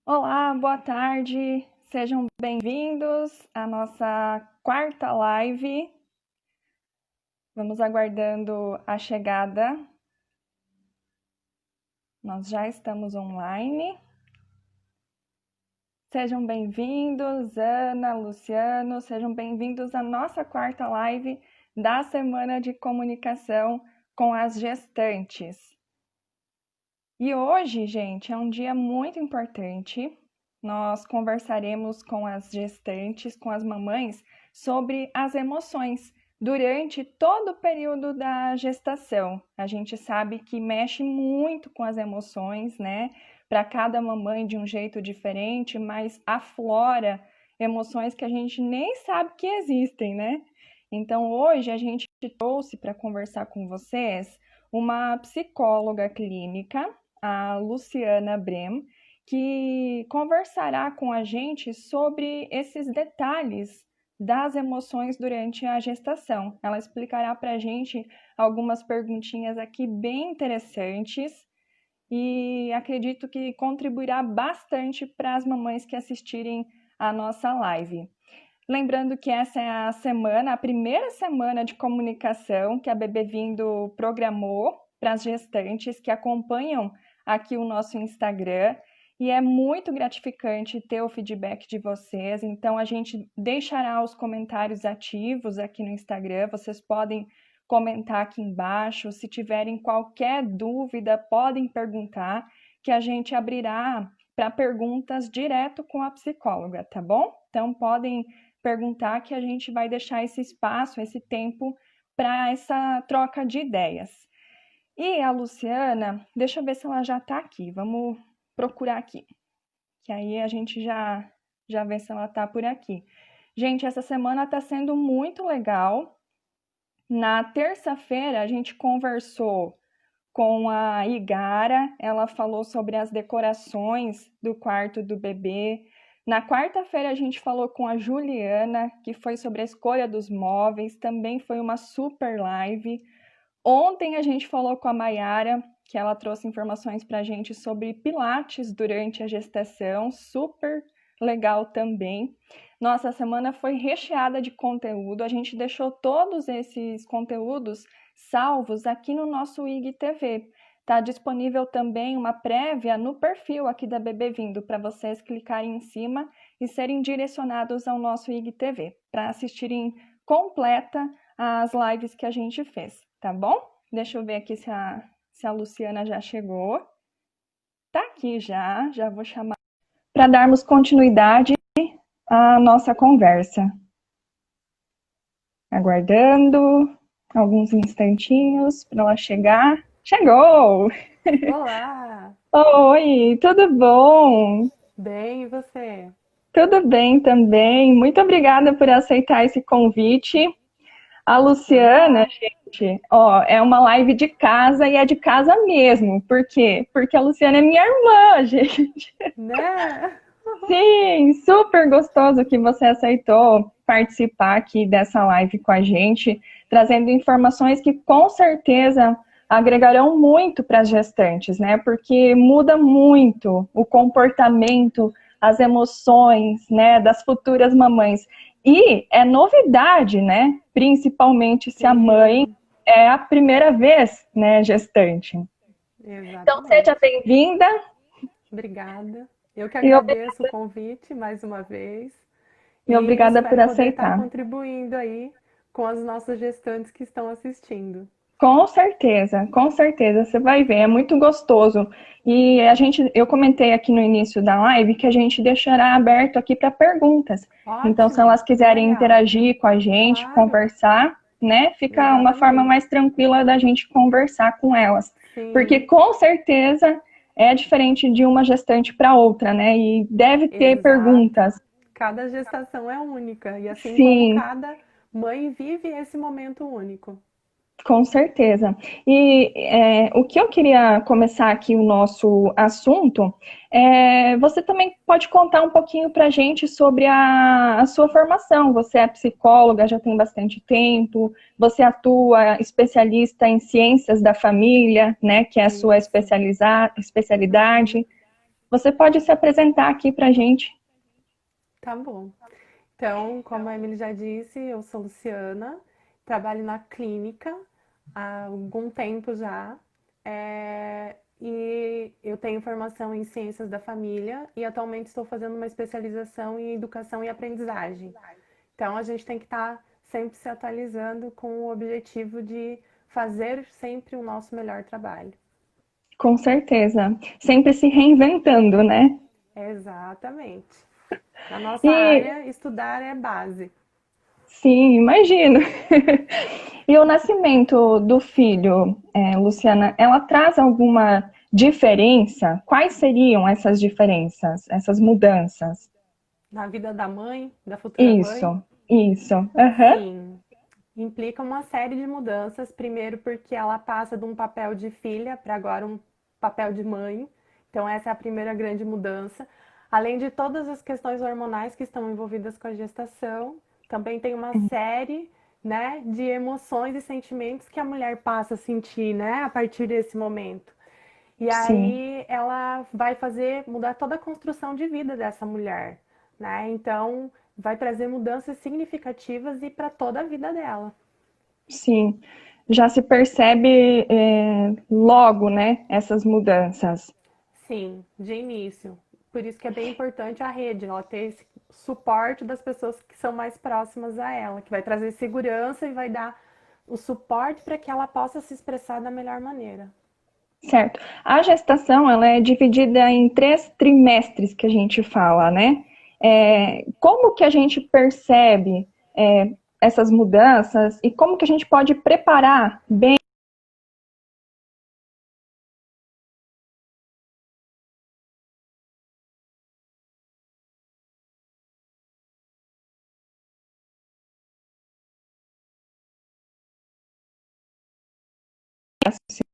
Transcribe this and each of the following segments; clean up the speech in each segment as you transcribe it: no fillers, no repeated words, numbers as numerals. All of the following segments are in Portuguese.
Olá, boa tarde. Sejam bem-vindos à nossa quarta live. Vamos aguardando a chegada. Nós já estamos online. Sejam bem-vindos, Ana, Luciano, sejam bem-vindos à nossa quarta live da Semana de Comunicação com as Gestantes. E hoje, gente, é um dia muito importante. Nós conversaremos com as gestantes, com as mamães, sobre as emoções durante todo o período da gestação. A gente sabe que mexe muito com as emoções, né? Para cada mamãe de um jeito diferente, mas aflora emoções que a gente nem sabe que existem, né? Então, hoje a gente trouxe para conversar com vocês uma psicóloga clínica, a Luciana Brem, que conversará com a gente sobre esses detalhes das emoções durante a gestação. Ela explicará para a gente algumas perguntinhas aqui bem interessantes e acredito que contribuirá bastante para as mamães que assistirem a nossa live. Lembrando que essa é a primeira semana de comunicação que a Bebê Vindo programou para as gestantes que acompanham aqui o nosso Instagram. E é muito gratificante ter o feedback de vocês. Então, a gente deixará os comentários ativos aqui no Instagram. Vocês podem comentar aqui embaixo. Se tiverem qualquer dúvida, podem perguntar, que a gente abrirá para perguntas direto com a psicóloga, tá bom? Então, podem perguntar que a gente vai deixar esse espaço, esse tempo para essa troca de ideias. E a Luciana, deixa eu ver se ela já está aqui. Vamos procurar aqui, que aí a gente já vê se ela está por aqui. Gente, essa semana está sendo muito legal. Na terça-feira, a gente conversou com a Igara, ela falou sobre as decorações do quarto do bebê. Na quarta-feira, a gente falou com a Juliana, que foi sobre a escolha dos móveis, também foi uma super live. Ontem a gente falou com a Maiara, que ela trouxe informações para a gente sobre pilates durante a gestação, super legal também. Nossa, a semana foi recheada de conteúdo, a gente deixou todos esses conteúdos salvos aqui no nosso IGTV. Está disponível também uma prévia no perfil aqui da Bebê Vindo, para vocês clicarem em cima e serem direcionados ao nosso IGTV, para assistirem completa as lives que a gente fez, tá bom? Deixa eu ver aqui se a Luciana já chegou. Tá aqui já vou chamar para darmos continuidade à nossa conversa. Aguardando alguns instantinhos para ela chegar. Chegou! Olá! Oi, tudo bom? Bem, e você? Tudo bem também. Muito obrigada por aceitar esse convite. A Luciana, Legal. gente, ó, é uma live de casa e é de casa mesmo. Por quê? Porque a Luciana é minha irmã, gente. Né? Sim, super gostoso que você aceitou participar aqui dessa live com a gente, trazendo informações que com certeza agregarão muito para as gestantes, né? Porque muda muito o comportamento, as emoções, né, das futuras mamães. E é novidade, né? Principalmente se a mãe Sim, é a primeira vez, né, gestante. Então, seja exatamente. bem-vinda Obrigada. Eu que e agradeço o convite mais uma vez e obrigada por espero poder estar aceitar. contribuindo aí com as nossas gestantes que estão assistindo. Com certeza, você vai ver, é muito gostoso. E eu comentei aqui no início da live que a gente deixará aberto aqui para perguntas. Então, se Ótimo, elas que quiserem legal. interagir com a gente, Claro, conversar, né, fica uma forma exatamente. mais tranquila da gente conversar com elas. Porque Sim, com certeza é diferente de uma gestante para outra, né? E deve ter exato. perguntas. Cada gestação é única e assim como Sim, cada mãe vive esse momento único. com certeza. E o que eu queria começar aqui o nosso assunto, você também pode contar um pouquinho para a gente sobre a sua formação. Você é psicóloga, já tem bastante tempo, você atua especialista em ciências da família, né, que é a sua Isso. Uhum. especialidade. Você pode se apresentar aqui para a gente? Tá bom. Então, como a Emily já disse, eu sou Luciana, trabalho na clínica há algum tempo já, e eu tenho formação em ciências da família e atualmente estou fazendo uma especialização em educação e aprendizagem. Então, a gente tem que estar sempre se atualizando com o objetivo de fazer sempre o nosso melhor trabalho. Com certeza. Sempre se reinventando, né? Exatamente. Na nossa E área, estudar é base. sim, imagino. E o nascimento do filho, Luciana, ela traz alguma diferença? Quais seriam essas diferenças, essas mudanças? Na vida da mãe, da futura mãe, Isso. Aham. sim, implica uma série de mudanças. Primeiro, porque ela passa de um papel de filha para agora um papel de mãe. Então, essa é a primeira grande mudança. Além de todas as questões hormonais que estão envolvidas com a gestação, também tem uma série, né, de emoções e sentimentos que a mulher passa a sentir, né, a partir desse momento. E Sim, aí ela vai fazer mudar toda a construção de vida dessa mulher, né? Então vai trazer mudanças significativas e para toda a vida dela. sim. Já se percebe logo, né, essas mudanças. Sim, de início. Por isso que é bem importante a rede, ela ter esse suporte das pessoas que são mais próximas a ela, que vai trazer segurança e vai dar o suporte para que ela possa se expressar da melhor maneira. Certo. A gestação, ela é dividida em 3 trimestres que a gente fala, né? Como que a gente percebe essas mudanças e como que a gente pode preparar bem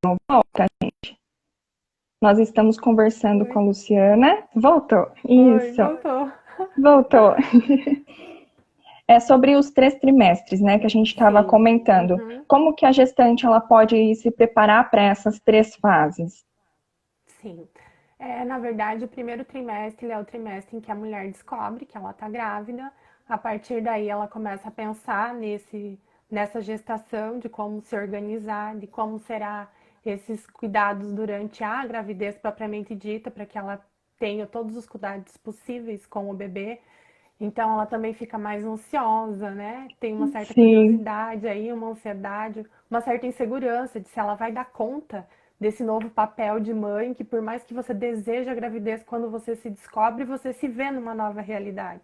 a volta, gente? Nós estamos conversando com Oi, a Luciana. Voltou. oi, Isso, voltou. voltou. É sobre os 3 trimestres, né, que a gente estava Sim. comentando. Uhum. Como que a gestante ela pode se preparar para essas 3 fases? Sim. Na verdade, o primeiro trimestre é o trimestre em que a mulher descobre que ela está grávida. A partir daí, ela começa a pensar nessa gestação, de como se organizar, de como será esses cuidados durante a gravidez propriamente dita, para que ela tenha todos os cuidados possíveis com o bebê. Então, ela também fica mais ansiosa, né? Tem uma certa Sim, curiosidade aí, uma ansiedade, uma certa insegurança de se ela vai dar conta desse novo papel de mãe, que por mais que você deseje a gravidez, quando você se descobre, você se vê numa nova realidade.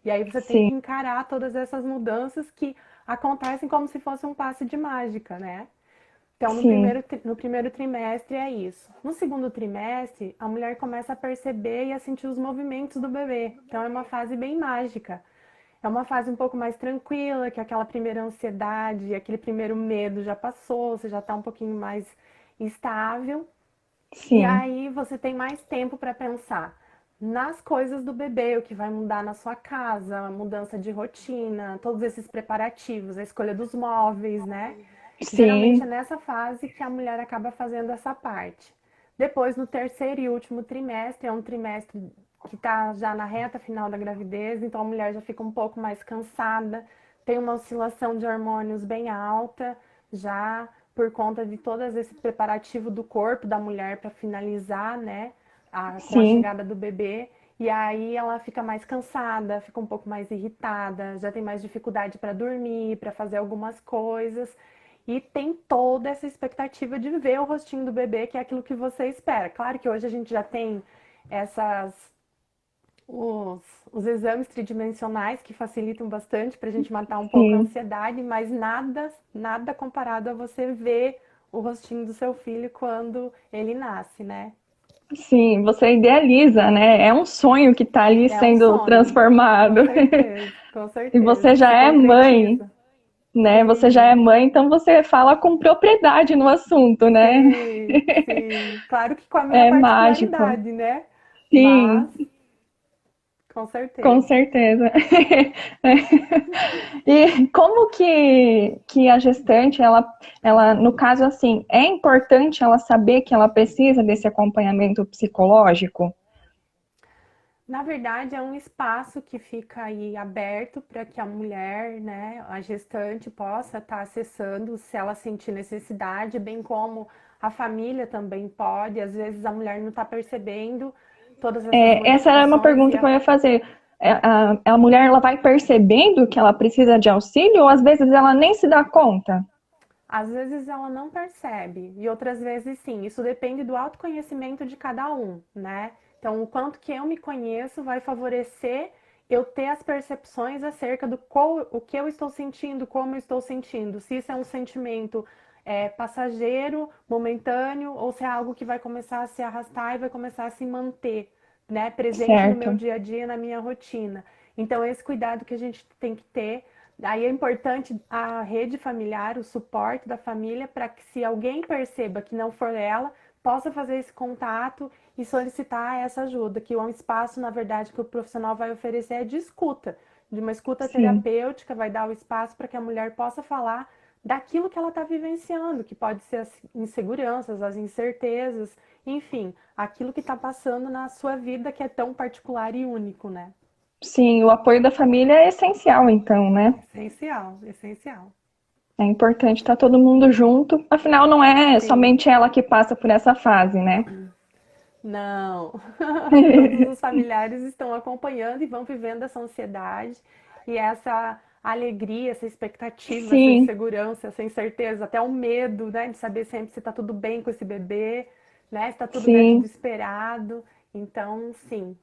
E aí você tem sim, que encarar todas essas mudanças que acontecem como se fosse um passe de mágica, né? Então, sim, no primeiro trimestre é isso. No segundo trimestre, a mulher começa a perceber e a sentir os movimentos do bebê. Então, é uma fase bem mágica. É uma fase um pouco mais tranquila, que aquela primeira ansiedade, aquele primeiro medo já passou, você já está um pouquinho mais estável. E sim, aí você tem mais tempo para pensar nas coisas do bebê, o que vai mudar na sua casa, a mudança de rotina, todos esses preparativos, a escolha dos móveis, né? Geralmente é sim, nessa fase que a mulher acaba fazendo essa parte. Depois, no terceiro e último trimestre, é um trimestre que está já na reta final da gravidez, então a mulher já fica um pouco mais cansada, tem uma oscilação de hormônios bem alta, já por conta de todo esse preparativo do corpo da mulher para finalizar, né, com a sim, chegada do bebê. E aí ela fica mais cansada, fica um pouco mais irritada, já tem mais dificuldade para dormir, para fazer algumas coisas. E tem toda essa expectativa de ver o rostinho do bebê, que é aquilo que você espera. Claro que hoje a gente já tem essas os, os exames tridimensionais que facilitam bastante para a gente matar um pouco a sim. ansiedade, mas nada comparado a você ver o rostinho do seu filho quando ele nasce, né? Sim, você idealiza, né? É um sonho que está ali É um sendo sonho, transformado. com E certeza, você que já se é mãe, concretiza. né? Você já é Sim, mãe, então você fala com propriedade no assunto, né? sim, sim. Claro que com a minha É mágico. particularidade, né? Mas, Sim, com com certeza. certeza. E como que a gestante, no caso assim, é importante ela saber que ela precisa desse acompanhamento psicológico? Na verdade, é um espaço que fica aí aberto para que a mulher, né, a gestante, possa estar acessando se ela sentir necessidade, bem como a família também pode. Às vezes a mulher não está percebendo todas essas Essa era uma modificações e pergunta que eu ia fazer. A mulher ela vai percebendo que ela precisa de auxílio ou às vezes ela nem se dá conta? às vezes ela não percebe e outras vezes sim. Isso depende do autoconhecimento de cada um, né? Então, o quanto que eu me conheço vai favorecer eu ter as percepções acerca do o que eu estou sentindo, como eu estou sentindo, se isso é um sentimento passageiro, momentâneo, ou se é algo que vai começar a se arrastar e vai começar a se manter, né, presente no meu Certo. dia a dia, na minha rotina. Então, esse cuidado que a gente tem que ter. Aí é importante a rede familiar, o suporte da família, para que se alguém perceba que não for ela, possa fazer esse contato e solicitar essa ajuda, que é um espaço, na verdade, que o profissional vai oferecer é de escuta, de uma escuta Sim. terapêutica, vai dar o espaço para que a mulher possa falar daquilo que ela está vivenciando, que pode ser as inseguranças, as incertezas, enfim, aquilo que está passando na sua vida que é tão particular e único, né? Sim, o apoio da família é essencial, então, né? Essencial, essencial. É importante estar todo mundo junto. Afinal, não é Sim. somente ela que passa por essa fase, né? Não, todos os familiares estão acompanhando e vão vivendo essa ansiedade e essa alegria, essa expectativa, essa Sim, insegurança, essa incerteza, até o medo, né, de saber sempre se está tudo bem com esse bebê, né, se está tudo dentro do sim. esperado. Então, sim.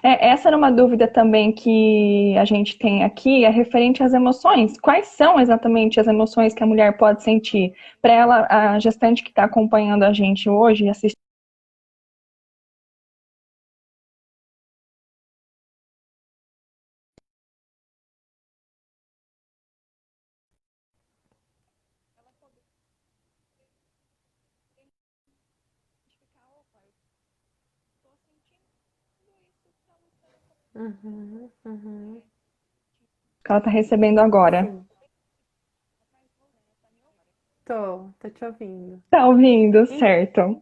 Essa era uma dúvida também que a gente tem aqui, é referente às emoções. Quais são exatamente as emoções que a mulher pode sentir? Para ela, a gestante que está acompanhando a gente hoje, assistindo. Uhum, uhum. Que ela está recebendo agora. Sim, tô te ouvindo. Tá ouvindo, En- certo?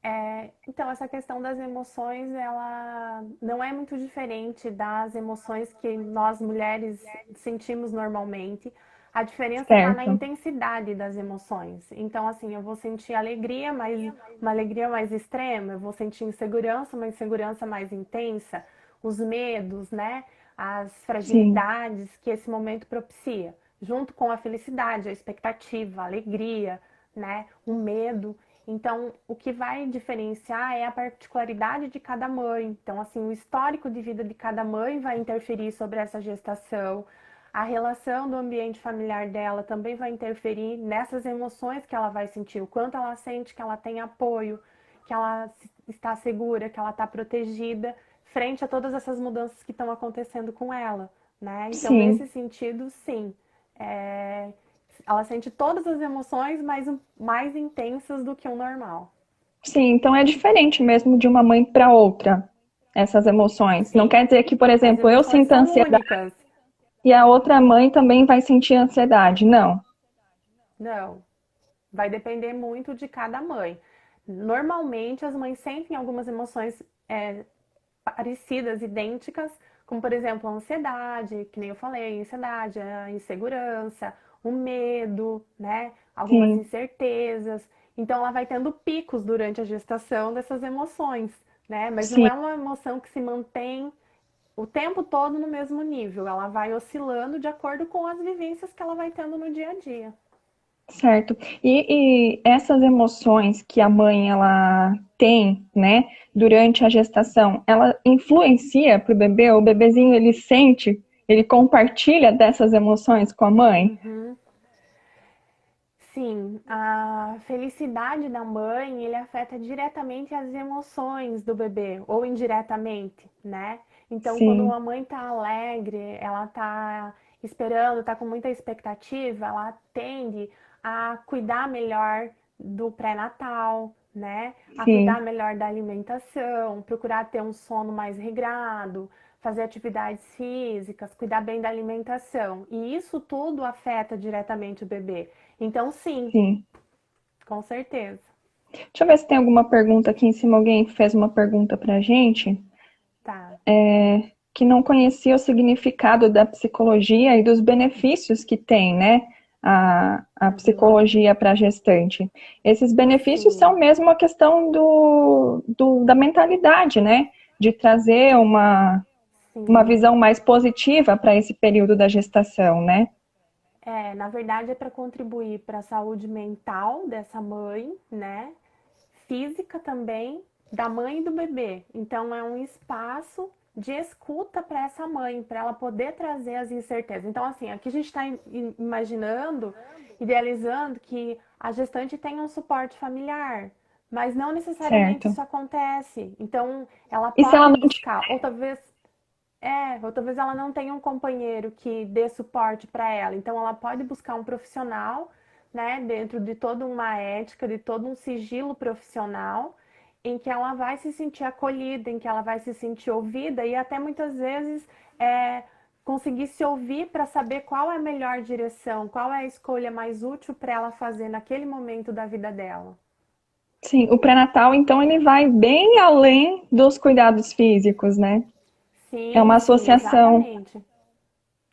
é. Então, essa questão das emoções, ela não é muito diferente das emoções que nós mulheres sentimos normalmente. A diferença está na Certo. intensidade das emoções. Então, assim, eu vou sentir alegria, mas uma alegria mais extrema, eu vou sentir insegurança, uma insegurança mais intensa, os medos, né? As Sim, fragilidades que esse momento propicia, junto com a felicidade, a expectativa, a alegria, né? O medo. Então, o que vai diferenciar é a particularidade de cada mãe. Então, assim, o histórico de vida de cada mãe vai interferir sobre essa gestação. A relação do ambiente familiar dela também vai interferir nessas emoções que ela vai sentir, o quanto ela sente que ela tem apoio, que ela está segura, que ela está protegida, frente a todas essas mudanças que estão acontecendo com ela, né? Então, nesse sim. sentido, sim. É, ela sente todas as emoções mais intensas do que o normal. Sim, então é diferente mesmo de uma mãe para outra, essas emoções. Não Sim, quer dizer que, por as exemplo, eu emoções sinto são ansiedade únicas. e a outra mãe também vai sentir ansiedade. Não. Não, vai depender muito de cada mãe. Normalmente, as mães sentem algumas emoções parecidas, idênticas, como por exemplo a ansiedade, que nem eu falei, a ansiedade, a insegurança, o medo, né? Algumas Sim, incertezas. Então ela vai tendo picos durante a gestação dessas emoções, né? Mas não sim. é uma emoção que se mantém o tempo todo no mesmo nível. Ela vai oscilando de acordo com as vivências que ela vai tendo no dia a dia. Certo. E essas emoções que a mãe ela tem, né, durante a gestação, ela influencia para o bebê? O bebezinho ele sente, ele compartilha dessas emoções com a mãe? Uhum. Sim, a felicidade da mãe, ele afeta diretamente as emoções do bebê, ou indiretamente, né? Então, quando Sim, uma mãe tá alegre, ela tá esperando, tá com muita expectativa, ela tende a cuidar melhor do pré-natal, né? A cuidar sim, melhor da alimentação, procurar ter um sono mais regrado, fazer atividades físicas, cuidar bem da alimentação. E isso tudo afeta diretamente o bebê. Então, sim, sim. com certeza. Deixa eu ver se tem alguma pergunta aqui em cima. Alguém fez uma pergunta pra gente. que não conhecia o significado da psicologia e dos benefícios que tem, né? A Uhum. psicologia para a gestante. Esses benefícios são Sim, mesmo a questão da mentalidade, né? De trazer uma sim. visão mais positiva para esse período da gestação, né? Na verdade é para contribuir para a saúde mental dessa mãe, né? Física também, da mãe e do bebê. Então é um espaço de escuta para essa mãe, para ela poder trazer as incertezas. Então, assim, aqui a gente está imaginando, idealizando que a gestante tem um suporte familiar, mas não necessariamente Certo. isso acontece. Então, ela E se ela pode não buscar, ou talvez ela não tenha um companheiro que dê suporte para ela. Então ela pode buscar um profissional, né, dentro de toda uma ética, de todo um sigilo profissional, em que ela vai se sentir acolhida, em que ela vai se sentir ouvida e até muitas vezes é, conseguir se ouvir para saber qual é a melhor direção, qual é a escolha mais útil para ela fazer naquele momento da vida dela. Sim, o pré-natal, então, ele vai bem além dos cuidados físicos, né? É Sim, uma sim, associação. exatamente.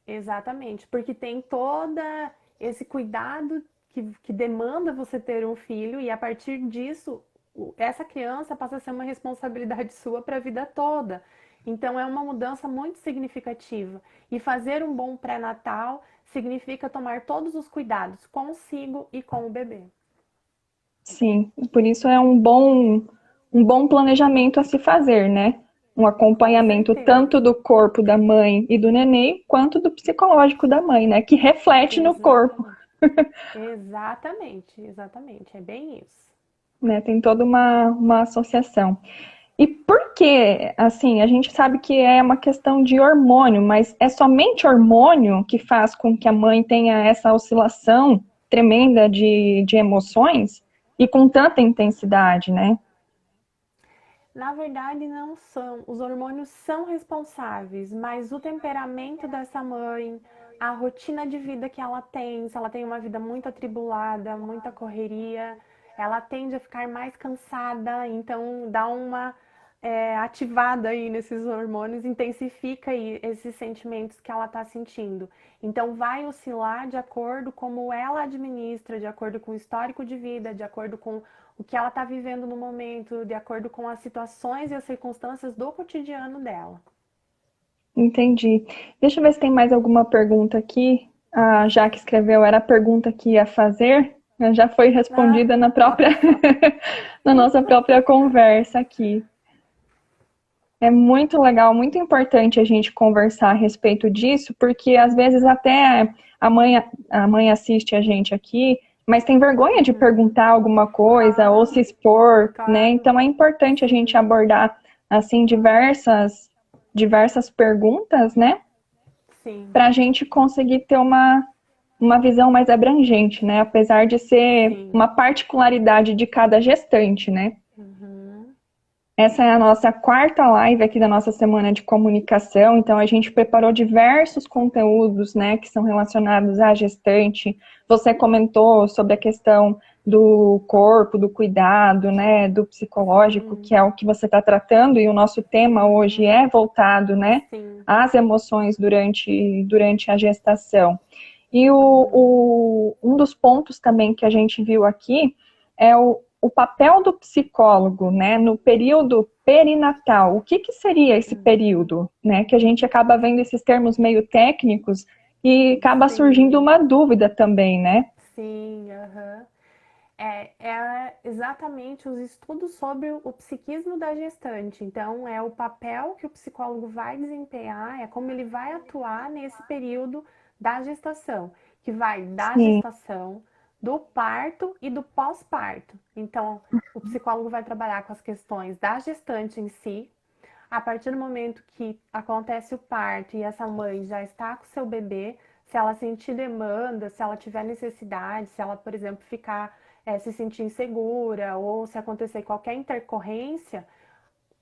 Exatamente, porque tem toda esse cuidado que demanda você ter um filho, e a partir disso, essa criança passa a ser uma responsabilidade sua para a vida toda. Então, é uma mudança muito significativa. E fazer um bom pré-natal significa tomar todos os cuidados consigo e com o bebê. Sim, por isso é um bom planejamento a se fazer, né? Um Com acompanhamento tanto certeza. do corpo da mãe e do neném, quanto do psicológico da mãe, né? Que reflete no corpo, Exatamente. Exatamente. É bem isso. né? Tem toda uma associação. E por que, assim, a gente sabe que é uma questão de hormônio, mas é somente hormônio que faz com que a mãe tenha essa oscilação tremenda de emoções e com tanta intensidade, né? Na verdade, não são. Os hormônios são responsáveis, mas o temperamento dessa mãe, a rotina de vida que ela tem, se ela tem uma vida muito atribulada, muita correria, ela tende a ficar mais cansada, então dá uma ativada aí nesses hormônios, intensifica aí esses sentimentos que ela está sentindo. Então vai oscilar de acordo como ela administra, de acordo com o histórico de vida, de acordo com o que ela está vivendo no momento, de acordo com as situações e as circunstâncias do cotidiano dela. Entendi. Deixa eu ver se tem mais alguma pergunta aqui. A Jaque escreveu, era a pergunta que ia fazer, né, já foi Ah, respondida na própria, olha só. na nossa própria conversa aqui. É muito legal, muito importante a gente conversar a respeito disso, porque às vezes até a mãe, a mãe assiste a gente aqui, mas tem vergonha de Uhum. perguntar alguma coisa ou se Claro, expor, né? claro. Então é importante a gente Sim, abordar assim diversas perguntas, né? sim, Para a gente conseguir ter uma visão mais abrangente, né? Apesar de ser sim. uma particularidade de cada gestante, né? Uhum. Essa é a nossa quarta live aqui da nossa semana de comunicação, então a gente preparou diversos conteúdos, né, que são relacionados à gestante. Você comentou sobre a questão do corpo, do cuidado, né, do psicológico, Sim. que é o que você está tratando, e o nosso tema hoje Uhum. é voltado, né, Sim. às emoções durante a gestação. E Uhum. um dos pontos também que a gente viu aqui é o papel do psicólogo, né, no período perinatal. O que seria esse Uhum. período, né? Que a gente acaba vendo esses termos meio técnicos e acaba surgindo Sim. uma dúvida também, né? Sim, aham. É exatamente os estudos sobre o psiquismo da gestante. Então, é o papel que o psicólogo vai desempenhar, é como ele vai atuar nesse período da gestação, que vai da Sim, gestação, do parto e do pós-parto. Então, o psicólogo vai trabalhar com as questões da gestante em si. A partir do momento que acontece o parto e essa mãe já está com seu bebê, se ela sentir demanda, se ela tiver necessidade, se ela, por exemplo, ficar se sentir insegura ou se acontecer qualquer intercorrência,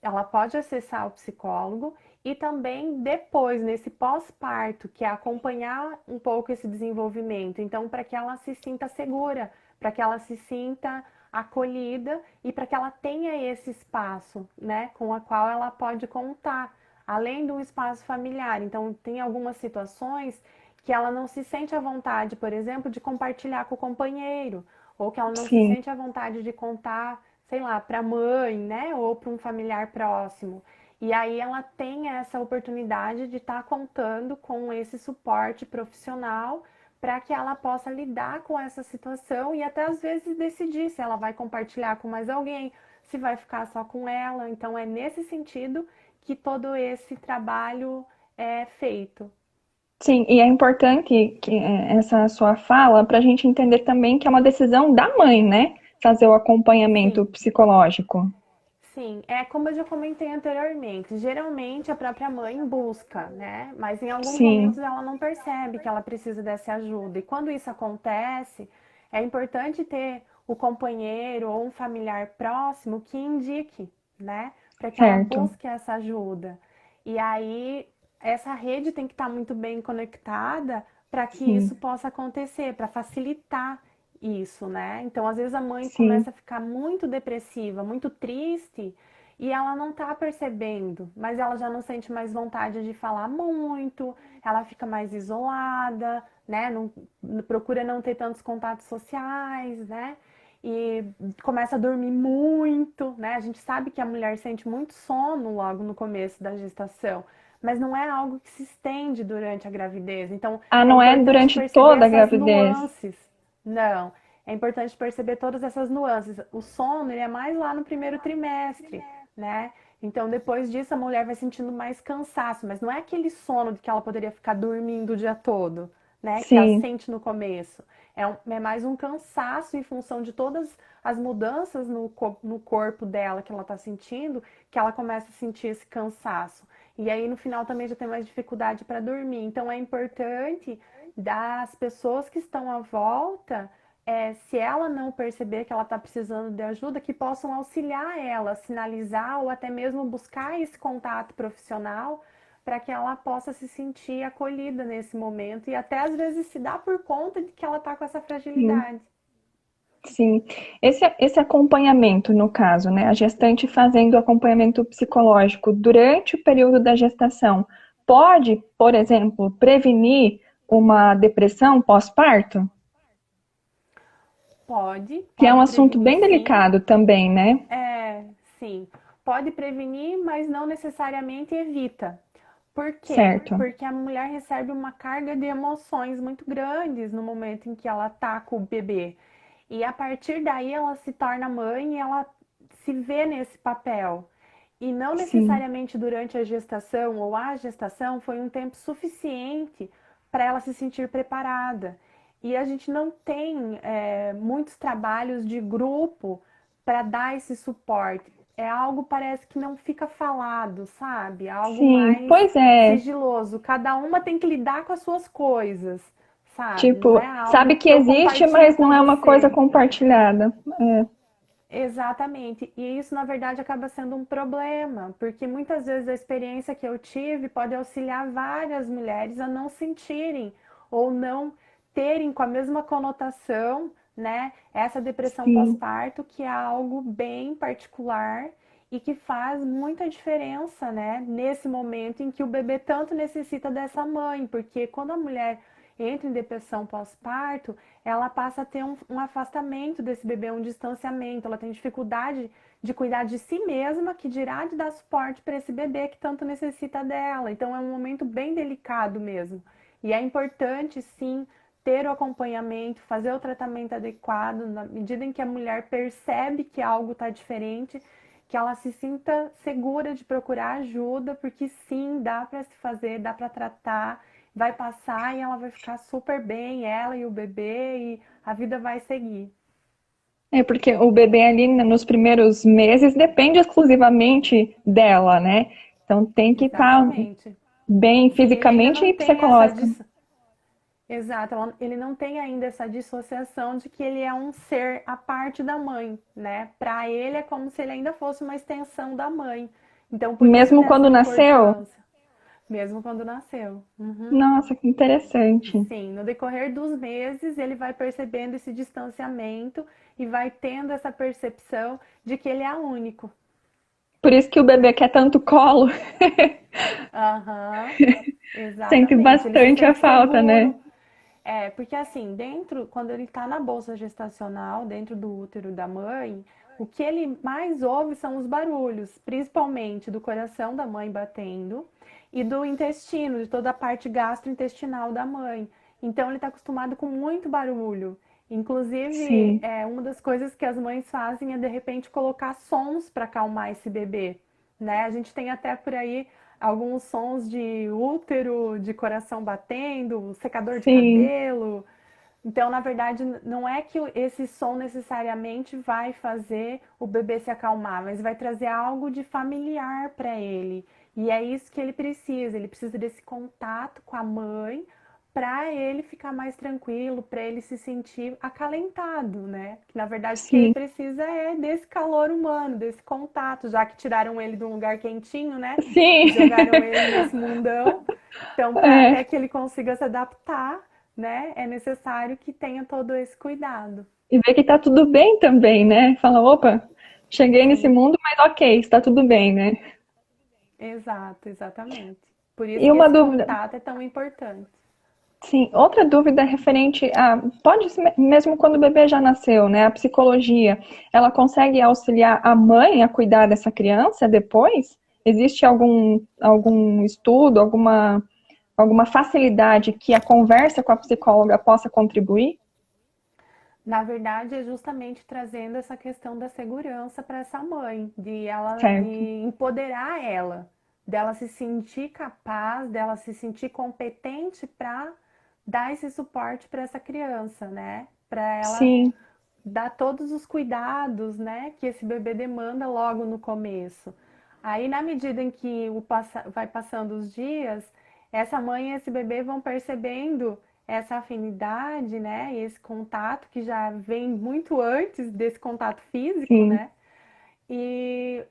ela pode acessar o psicólogo e também depois, nesse pós-parto, que é acompanhar um pouco esse desenvolvimento. Então, para que ela se sinta segura, para que ela se sinta acolhida e para que ela tenha esse espaço, né, com a qual ela pode contar. além do espaço familiar. Então, tem algumas situações que ela não se sente à vontade, por exemplo, de compartilhar com o companheiro, ou que ela não se Sim, sente à vontade de contar, sei lá, para a mãe, né, ou para um familiar próximo. E aí ela tem essa oportunidade de estar contando com esse suporte profissional para que ela possa lidar com essa situação e até às vezes decidir se ela vai compartilhar com mais alguém, se vai ficar só com ela. Então é nesse sentido que todo esse trabalho é feito. sim, e é importante que essa sua fala para a gente entender também que é uma decisão da mãe, né? Fazer o acompanhamento Sim. psicológico. Sim, é como eu já comentei anteriormente, geralmente a própria mãe busca, né? Mas em alguns momentos Sim, ela não percebe que ela precisa dessa ajuda. E quando isso acontece, é importante ter o companheiro ou um familiar próximo que indique, né? Para que ela certo. busque essa ajuda. E aí, essa rede tem que estar muito bem conectada para que Sim, isso possa acontecer, para facilitar isso, né? Então, às vezes a mãe sim, começa a ficar muito depressiva, muito triste, e ela não tá percebendo, mas ela já não sente mais vontade de falar muito, ela fica mais isolada, né? Não, procura não ter tantos contatos sociais, né? E começa a dormir muito, né? A gente sabe que a mulher sente muito sono logo no começo da gestação, mas não é algo que se estende durante a gravidez. Então, ah, é não é importante durante perceber toda a essas gravidez. nuances. Não, é importante perceber todas essas nuances. O sono, ele é mais lá no primeiro trimestre, né? Então, depois disso, a mulher vai sentindo mais cansaço, mas não é aquele sono de que ela poderia ficar dormindo o dia todo, né? Que ela Sim, sente no começo. É mais um cansaço em função de todas as mudanças no corpo dela que ela está sentindo, que ela começa a sentir esse cansaço. E aí, no final, também já tem mais dificuldade para dormir. Então, é importante das pessoas que estão à volta, se ela não perceber que ela está precisando de ajuda, que possam auxiliar ela, sinalizar ou até mesmo buscar esse contato profissional para que ela possa se sentir acolhida nesse momento e até às vezes se dar por conta de que ela está com essa sim, fragilidade. sim. Esse acompanhamento, no caso, né? A gestante fazendo o acompanhamento psicológico durante o período da gestação, pode, por exemplo, prevenir uma depressão pós-parto? Pode, Que é um pode assunto prevenir bem sim. delicado também, né? Sim. Pode prevenir, mas não necessariamente evita. Por quê? Certo. Porque a mulher recebe uma carga de emoções muito grandes no momento em que ela tá com o bebê. E a partir daí ela se torna mãe e ela se vê nesse papel. E não Sim, necessariamente durante a gestação ou a gestação foi um tempo suficiente para ela se sentir preparada. E a gente não tem muitos trabalhos de grupo para dar esse suporte. É algo parece que não fica falado, sabe? É algo sim. mais Pois é. sigiloso. Cada uma tem que lidar com as suas coisas, sabe? Não é Tipo, algo sabe que que eu existe, compartilho mas não com é uma coisa você. compartilhada. É, Exatamente. E isso, na verdade, acaba sendo um problema, porque muitas vezes a experiência que eu tive pode auxiliar várias mulheres a não sentirem ou não terem com a mesma conotação, né, essa depressão sim, pós-parto, que é algo bem particular e que faz muita diferença, né, nesse momento em que o bebê tanto necessita dessa mãe, porque quando a mulher entra em depressão pós-parto, ela passa a ter um afastamento desse bebê, um distanciamento. Ela tem dificuldade de cuidar de si mesma, que dirá de dar suporte para esse bebê que tanto necessita dela. Então é um momento bem delicado mesmo. E é importante, sim, ter o acompanhamento, fazer o tratamento adequado, na medida em que a mulher percebe que algo está diferente, que ela se sinta segura de procurar ajuda, porque sim, dá para se fazer, dá para tratar, vai passar e ela vai ficar super bem, ela e o bebê, e a vida vai seguir. é porque o bebê ali nos primeiros meses depende exclusivamente dela, né? Então tem que estar Exatamente. bem E ele ainda fisicamente não e tem essa psicológica. Exato, ele não tem ainda essa dissociação de que ele é um ser à parte da mãe, né? Para ele é como se ele ainda fosse uma extensão da mãe. Então, por isso Mesmo dessa quando nasceu? importância, mesmo quando nasceu. Uhum. Nossa, que interessante. Sim, no decorrer dos meses ele vai percebendo esse distanciamento e vai tendo essa percepção de que ele é único. Por isso que o bebê quer tanto colo, Aham, sente exatamente. Ele se bastante a sente falta, né? seguro. É, porque assim, dentro, quando ele está na bolsa gestacional, dentro do útero da mãe, o que ele mais ouve são os barulhos, principalmente do coração da mãe batendo e do intestino, de toda a parte gastrointestinal da mãe. Então ele está acostumado com muito barulho. Inclusive, Sim, uma das coisas que as mães fazem é de repente colocar sons para acalmar esse bebê, né? A gente tem até por aí alguns sons de útero, de coração batendo, secador de sim, cabelo. Então, na verdade, não é que esse som necessariamente vai fazer o bebê se acalmar, mas vai trazer algo de familiar para ele. E é isso que ele precisa desse contato com a mãe para ele ficar mais tranquilo, para ele se sentir acalentado, né? Que na verdade o que ele sim, precisa é desse calor humano, desse contato, já que tiraram ele de um lugar quentinho, né? sim. E jogaram ele nesse mundão. Então, para até É. que ele consiga se adaptar, né, é necessário que tenha todo esse cuidado. E ver que tá tudo bem também, né? Fala, opa, cheguei nesse Sim, mundo, mas ok, está tudo bem, né? exato, exatamente. Por isso E que uma esse dúvida, contato é tão importante. sim, outra dúvida referente a, pode ser mesmo quando o bebê já nasceu, né? A psicologia, ela consegue auxiliar a mãe a cuidar dessa criança depois? Existe algum estudo, alguma facilidade que a conversa com a psicóloga possa contribuir? Na verdade, é justamente trazendo essa questão da segurança para essa mãe, de Certo. empoderar ela, dela se sentir capaz, dela se sentir competente para dar esse suporte para essa criança, né? Para ela Sim, dar todos os cuidados, né, que esse bebê demanda logo no começo. Aí, na medida em que vai passando os dias, essa mãe e esse bebê vão percebendo essa afinidade, né, e esse contato que já vem muito antes desse contato físico, sim, né, e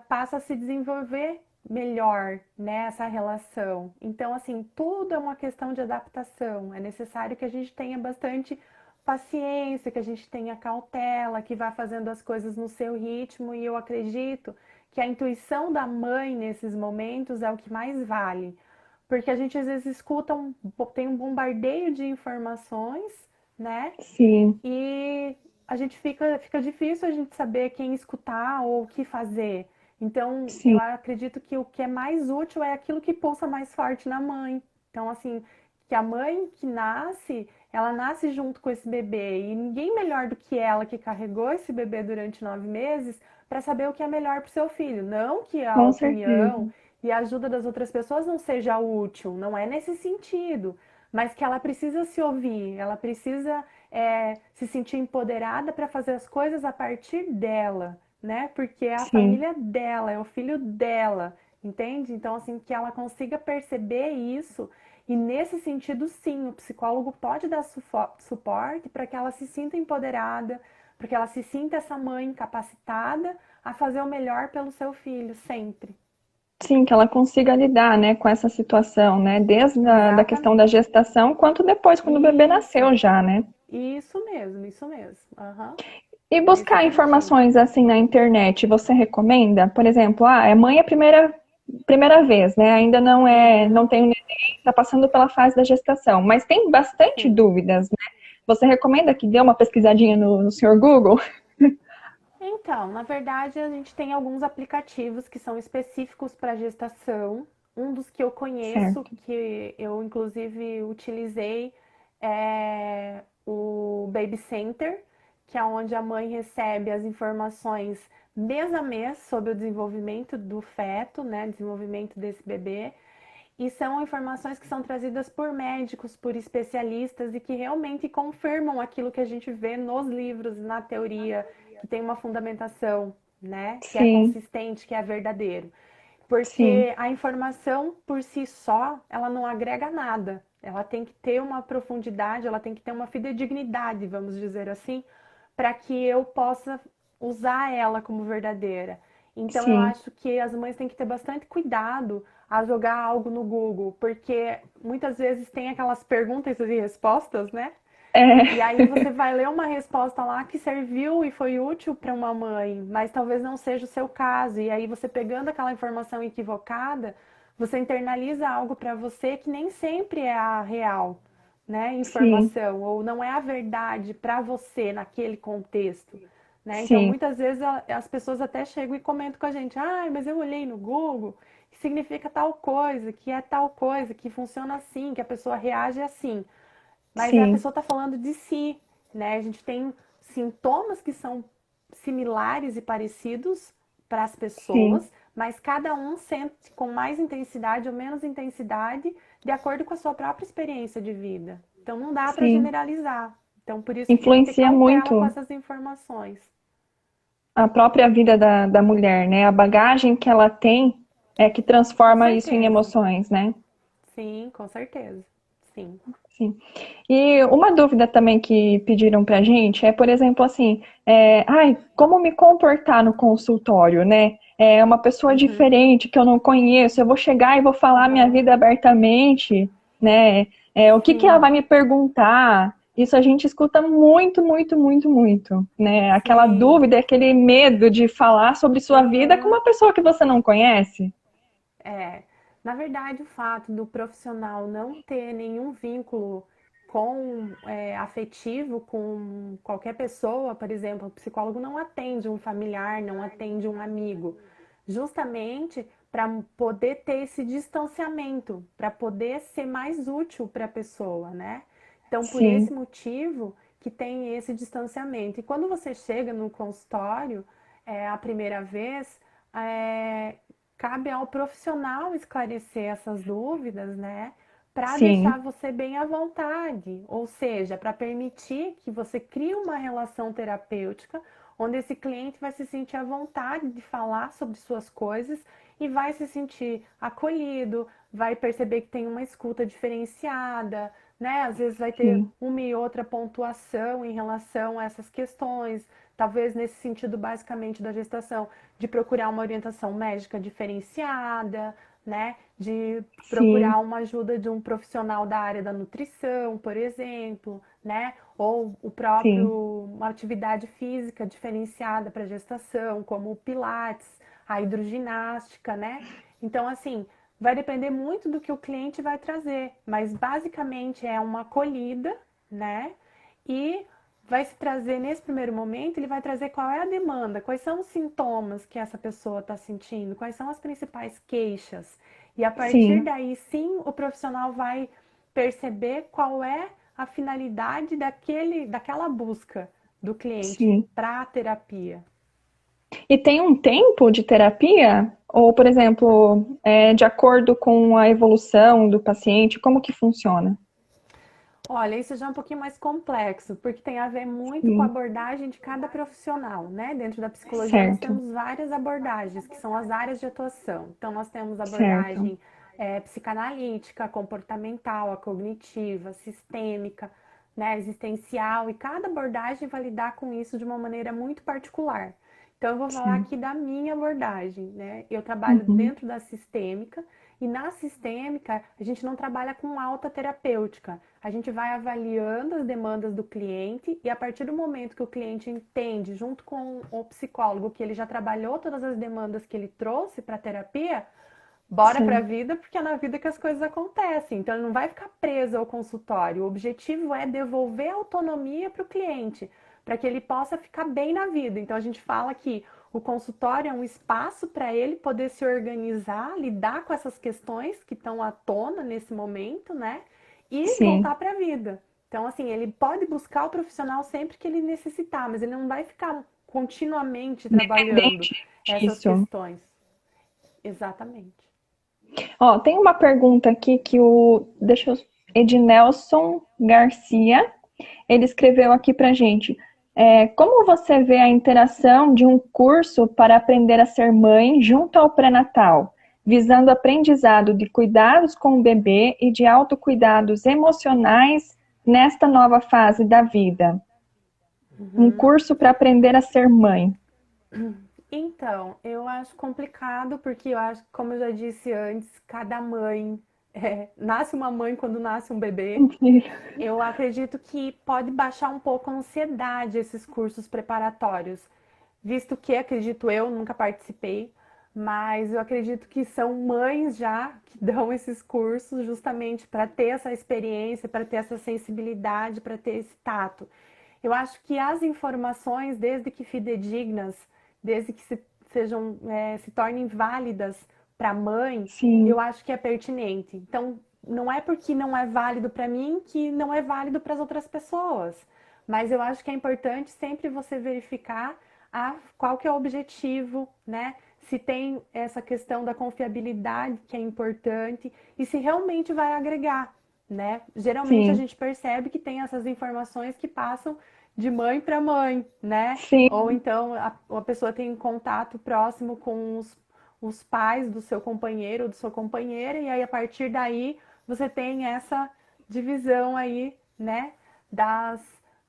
passa a se desenvolver melhor, né, essa relação. Então, assim, tudo é uma questão de adaptação. É necessário que a gente tenha bastante paciência, que a gente tenha cautela, que vá fazendo as coisas no seu ritmo. E eu acredito que a intuição da mãe nesses momentos é o que mais vale. Porque a gente às vezes escuta tem um bombardeio de informações, né? sim, E a gente fica difícil a gente saber quem escutar ou o que fazer. Então, eu sim, acredito que o que é mais útil é aquilo que pulsa mais forte na mãe. Então, assim, que a mãe que nasce, ela nasce junto com esse bebê. E ninguém melhor do que ela que carregou esse bebê durante 9 meses para saber o que é melhor para o seu filho. Não que a com opinião certeza. e a ajuda das outras pessoas não seja útil, não é nesse sentido. Mas que ela precisa se ouvir, ela precisa se sentir empoderada para fazer as coisas a partir dela, né? Porque é a Sim, família dela, é o filho dela, entende? Então, assim, que ela consiga perceber isso. E nesse sentido, sim, o psicólogo pode dar suporte para que ela se sinta empoderada, para que ela se sinta essa mãe capacitada a fazer o melhor pelo seu filho, sempre. sim, que ela consiga lidar, né, com essa situação, né, desde da questão da Exatamente. gestação, quanto depois, quando o bebê Isso. nasceu já, né? Isso mesmo, isso mesmo. Aham. E Nesse buscar sentido. informações assim na internet, você recomenda? Por exemplo, é mãe a primeira vez, né? Ainda não Uhum, tem o neném, está passando pela fase da gestação, mas tem bastante sim. dúvidas, né? Você recomenda que dê uma pesquisadinha no senhor Google? Então, na verdade, a gente tem alguns aplicativos que são específicos para gestação. Um dos que eu conheço, Certo. que eu inclusive utilizei, é o Baby Center, que é onde a mãe recebe as informações mês a mês sobre o desenvolvimento do feto, né, desenvolvimento desse bebê. E são informações que são trazidas por médicos, por especialistas e que realmente confirmam aquilo que a gente vê nos livros, na teoria, que tem uma fundamentação, né? Que é Sim, consistente, que é verdadeiro. sim, Porque a informação por si só, ela não agrega nada. Ela tem que ter uma profundidade, ela tem que ter uma fidedignidade, vamos dizer assim, para que eu possa usar ela como verdadeira. Então eu sim. acho que as mães têm que ter bastante cuidado a jogar algo no Google, porque muitas vezes tem aquelas perguntas e respostas, né? E aí você vai ler uma resposta lá que serviu e foi útil para uma mãe, mas talvez não seja o seu caso. E aí você pegando aquela informação equivocada, você internaliza algo para você que nem sempre é a real, né, sim, informação, ou não é a verdade para você naquele contexto, né? Então sim, muitas vezes as pessoas até chegam e comentam com a gente: "Ah, mas eu olhei no Google, que significa tal coisa, que é tal coisa, que funciona assim, que a pessoa reage assim". Mas a sim, pessoa está falando de si, né? A gente tem sintomas que são similares e parecidos para as sim, pessoas, mas cada um sente com mais intensidade ou menos intensidade de acordo com a sua própria experiência de vida. Então não dá para sim. generalizar. Então por isso que tem que ter Influencia cautela com muito essas informações. a própria vida da mulher, né? A bagagem que ela tem é que Com transforma isso em certeza. emoções, né? Sim, com certeza. Sim. Sim. E uma dúvida também que pediram pra gente é, por exemplo, assim, ai, como me comportar no consultório, né? É uma pessoa Uhum. diferente que eu não conheço, eu vou chegar e vou falar minha Uhum. vida abertamente, né? O que que ela Sim. vai me perguntar? Isso a gente escuta muito, muito, muito, muito, né? Aquela Sim. dúvida, aquele medo de falar sobre sua vida com Uhum. uma pessoa que você não conhece. É, na verdade, o fato do profissional não ter nenhum vínculo afetivo com qualquer pessoa, por exemplo, o psicólogo não atende um familiar, não atende um amigo, justamente para poder ter esse distanciamento, para poder ser mais útil para a pessoa, né? Então, por esse Sim, motivo que tem esse distanciamento. E quando você chega no consultório, a primeira vez, é, cabe ao profissional esclarecer essas dúvidas, né? Para deixar sim, você bem à vontade, ou seja, para permitir que você crie uma relação terapêutica onde esse cliente vai se sentir à vontade de falar sobre suas coisas e vai se sentir acolhido, vai perceber que tem uma escuta diferenciada, né? Às vezes vai ter sim, uma e outra pontuação em relação a essas questões, talvez nesse sentido basicamente da gestação de procurar uma orientação médica diferenciada, né? De sim, procurar uma ajuda de um profissional da área da nutrição, por exemplo, né? Ou o sim, próprio uma atividade física diferenciada para gestação, como o pilates, a hidroginástica, né? Então, assim, vai depender muito do que o cliente vai trazer, mas basicamente é uma acolhida, né? E vai se trazer nesse primeiro momento, ele vai trazer qual é a demanda, quais são os sintomas que essa pessoa está sentindo, quais são as principais queixas. E a partir sim, daí, sim, o profissional vai perceber qual é a finalidade daquela busca do cliente sim. para a terapia. E tem um tempo de terapia? Ou, por exemplo, de acordo com a evolução do paciente, como que funciona? Olha, isso já é um pouquinho mais complexo, porque tem a ver muito com a Sim, abordagem de cada profissional, né? Dentro da psicologia, nós certo, temos várias abordagens, que são as áreas de atuação. Então, nós temos a certo, abordagem psicanalítica, a comportamental, a cognitiva, a sistêmica, né, existencial, e cada abordagem vai lidar com isso de uma maneira muito particular. Então, eu vou falar sim. aqui da minha abordagem, né? Eu trabalho Uhum, dentro da sistêmica, e na sistêmica, a gente não trabalha com alta terapêutica. A gente vai avaliando as demandas do cliente e a partir do momento que o cliente entende, junto com o psicólogo, que ele já trabalhou todas as demandas que ele trouxe para a terapia, bora para a sim, vida, porque é na vida que as coisas acontecem. Então ele não vai ficar preso ao consultório. O objetivo é devolver autonomia para o cliente, para que ele possa ficar bem na vida. Então a gente fala que o consultório é um espaço para ele poder se organizar, lidar com essas questões que estão à tona nesse momento, né? E voltar sim. para a vida. Então, assim, ele pode buscar o profissional sempre que ele necessitar, mas ele não vai ficar continuamente trabalhando Dependente essas disso. questões. Exatamente. Ó, tem uma pergunta aqui que deixa eu, Ednelson Garcia, ele escreveu aqui pra gente. Como você vê a interação de um curso para aprender a ser mãe junto ao pré-natal, visando aprendizado de cuidados com o bebê e de autocuidados emocionais nesta nova fase da vida? Um Uhum. curso para aprender a ser mãe. Então, eu acho complicado porque eu acho, como eu já disse antes, cada mãe nasce uma mãe quando nasce um bebê. Um filho. Eu acredito que pode baixar um pouco a ansiedade esses cursos preparatórios, visto que, acredito eu, nunca participei, mas eu acredito que são mães já que dão esses cursos justamente para ter essa experiência, para ter essa sensibilidade, para ter esse tato. Eu acho que as informações, desde que fidedignas, desde que se tornem válidas para a mãe, eu Sim, acho que é pertinente. Então, não é porque não é válido para mim que não é válido para as outras pessoas. Mas eu acho que é importante sempre você verificar qual que é o objetivo, né? Se tem essa questão da confiabilidade que é importante e se realmente vai agregar, né? Geralmente a sim, gente percebe que tem essas informações que passam de mãe para mãe, né? Ou sim, então a pessoa tem contato próximo com os pais do seu companheiro ou da sua companheira, e aí a partir daí você tem essa divisão aí, né? Das,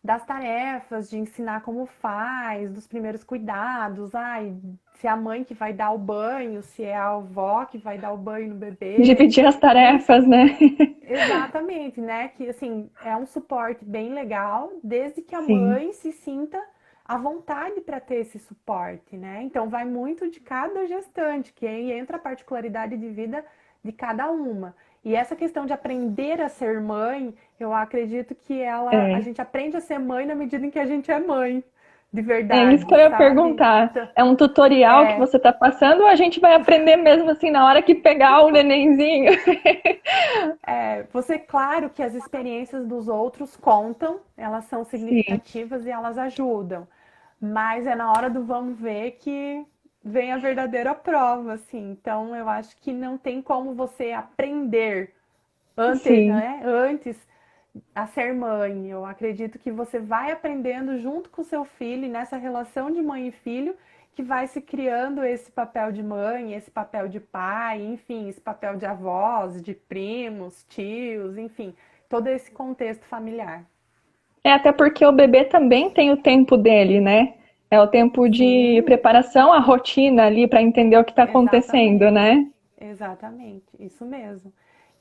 das tarefas, de ensinar como faz, dos primeiros cuidados, ai, se é a mãe que vai dar o banho, se é a avó que vai dar o banho no bebê, dividir as enfim. tarefas, né? Exatamente, né? Que assim, é um suporte bem legal, desde que a Sim, mãe se sinta à vontade para ter esse suporte, né? Então vai muito de cada gestante, que aí entra a particularidade de vida de cada uma. E essa questão de aprender a ser mãe, eu acredito que a é. gente aprende a ser mãe na medida em que a gente é mãe, de É isso que verdade, eu ia sabe? perguntar. Então, É um tutorial que é, você está passando ou a gente vai aprender mesmo assim na hora que pegar o nenenzinho? você, claro que as experiências dos outros contam, elas são Sim, significativas e elas ajudam, mas é na hora do vamos ver que vem a verdadeira prova, assim. Então, eu acho que não tem como você aprender sim, antes a ser mãe. Eu acredito que você vai aprendendo junto com o seu filho, e nessa relação de mãe e filho, que vai se criando esse papel de mãe, esse papel de pai, enfim, esse papel de avós, de primos, tios, enfim, todo esse contexto familiar. é até porque o bebê também tem o tempo dele, né? É o tempo de Sim, preparação, a rotina ali para entender o que está acontecendo, exatamente. né? Exatamente, isso mesmo.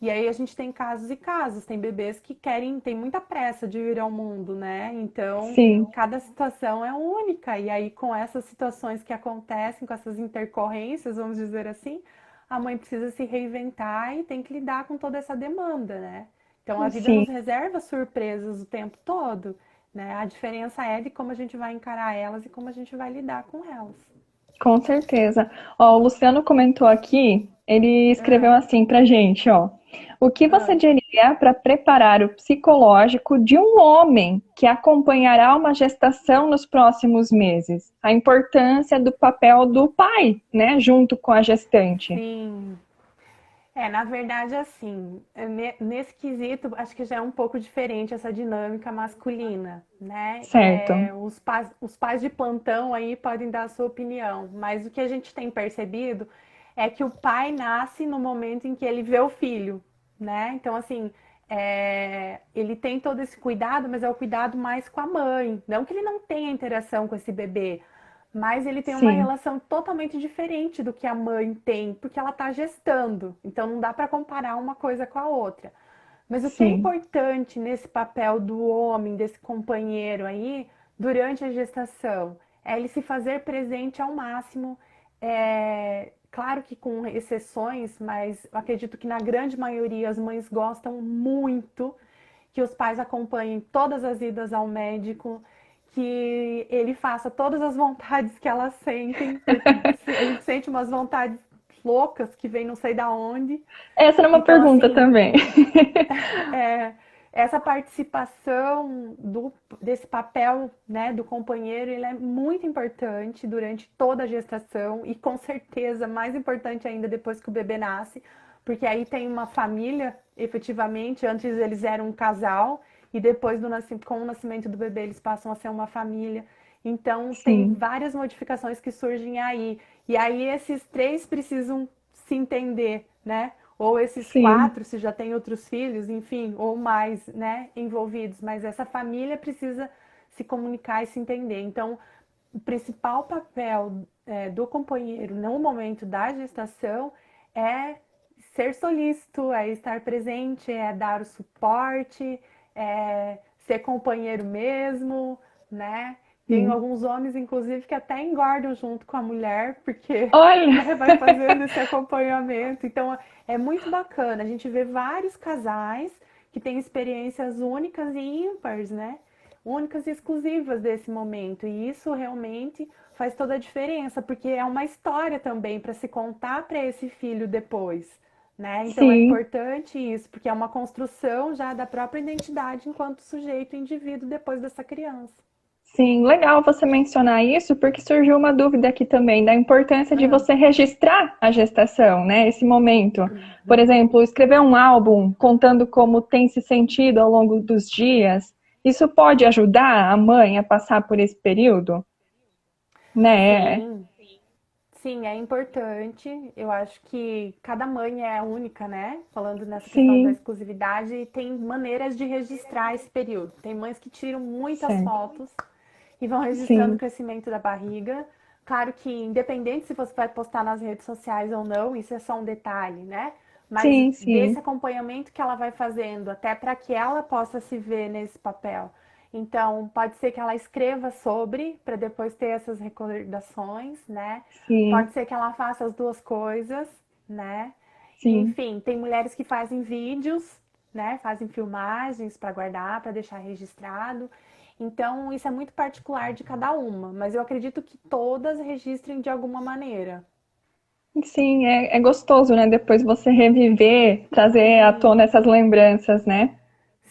E aí a gente tem casos e casos, tem bebês que querem, tem muita pressa de vir ao mundo, né? Então, Sim, cada situação é única. E aí, com essas situações que acontecem, com essas intercorrências, vamos dizer assim, a mãe precisa se reinventar e tem que lidar com toda essa demanda, né? Então, a vida sim. nos reserva surpresas o tempo todo, né? A diferença é de como a gente vai encarar elas e como a gente vai lidar com elas. Com certeza. Ó, o Luciano comentou aqui, ele escreveu Ah, assim pra gente, ó. O que você ah. diria para preparar o psicológico de um homem que acompanhará uma gestação nos próximos meses? A importância do papel do pai, né, junto com a gestante. Sim, na verdade, assim, nesse quesito, acho que já é um pouco diferente essa dinâmica masculina, né? Certo. Os pais de plantão aí podem dar a sua opinião, mas o que a gente tem percebido é que o pai nasce no momento em que ele vê o filho, né? Então, assim, ele tem todo esse cuidado, mas é o cuidado mais com a mãe. Não que ele não tenha interação com esse bebê, mas ele tem uma Sim, relação totalmente diferente do que a mãe tem, porque ela está gestando. Então não dá para comparar uma coisa com a outra. Mas o que é sim, importante nesse papel do homem, desse companheiro aí, durante a gestação, é ele se fazer presente ao máximo. Claro que com exceções, mas eu acredito que na grande maioria as mães gostam muito que os pais acompanhem todas as idas ao médico, que ele faça todas as vontades que elas sentem, porque a gente sente umas vontades loucas que vem não sei da onde. essa era uma Então, pergunta assim, também. é, essa participação desse papel, né, do companheiro, ele é muito importante durante toda a gestação e com certeza mais importante ainda depois que o bebê nasce, porque aí tem uma família, efetivamente, antes eles eram um casal e depois com o nascimento do bebê eles passam a ser uma família. Então tem Sim, várias modificações que surgem aí. E aí esses três precisam se entender, né? Ou esses sim, quatro, se já tem outros filhos, enfim, ou mais, né, envolvidos, mas essa família precisa se comunicar e se entender. Então, o principal papel do companheiro no momento da gestação é ser solícito, é estar presente, é dar o suporte, é ser companheiro mesmo, né? Tem Sim. alguns homens, inclusive, que até engordam junto com a mulher, porque Olha, né, vai fazendo esse acompanhamento. Então, é muito bacana. A gente vê vários casais que têm experiências únicas e ímpares, né? Únicas e exclusivas desse momento. E isso realmente faz toda a diferença, porque é uma história também para se contar para esse filho depois, né? Então é sim. importante isso, porque é uma construção já da própria identidade enquanto sujeito e indivíduo depois dessa criança. Sim, legal você mencionar isso, porque surgiu uma dúvida aqui também da importância de Ah, você registrar a gestação, né? Esse momento. Por exemplo, escrever um álbum contando como tem se sentido ao longo dos dias. Isso pode ajudar a mãe a passar por esse período, né? sim, sim, é importante. Eu acho que cada mãe é única, né? Falando nessa questão da Sim, exclusividade, tem maneiras de registrar esse período. Tem mães que tiram muitas certo. fotos e vão registrando o Sim, crescimento da barriga. Claro que, independente se você vai postar nas redes sociais ou não, isso é só um detalhe, né? Mas sim, desse sim, acompanhamento que ela vai fazendo, até para que ela possa se ver nesse papel. Então, pode ser que ela escreva sobre, para depois ter essas recordações, né? Pode sim, ser que ela faça as duas coisas, né? E, sim. enfim, tem mulheres que fazem vídeos, né? Fazem filmagens para guardar, para deixar registrado. Então, isso é muito particular de cada uma, mas eu acredito que todas registrem de alguma maneira. Sim, é gostoso, né? Depois você reviver, trazer à Sim, tona essas lembranças, né?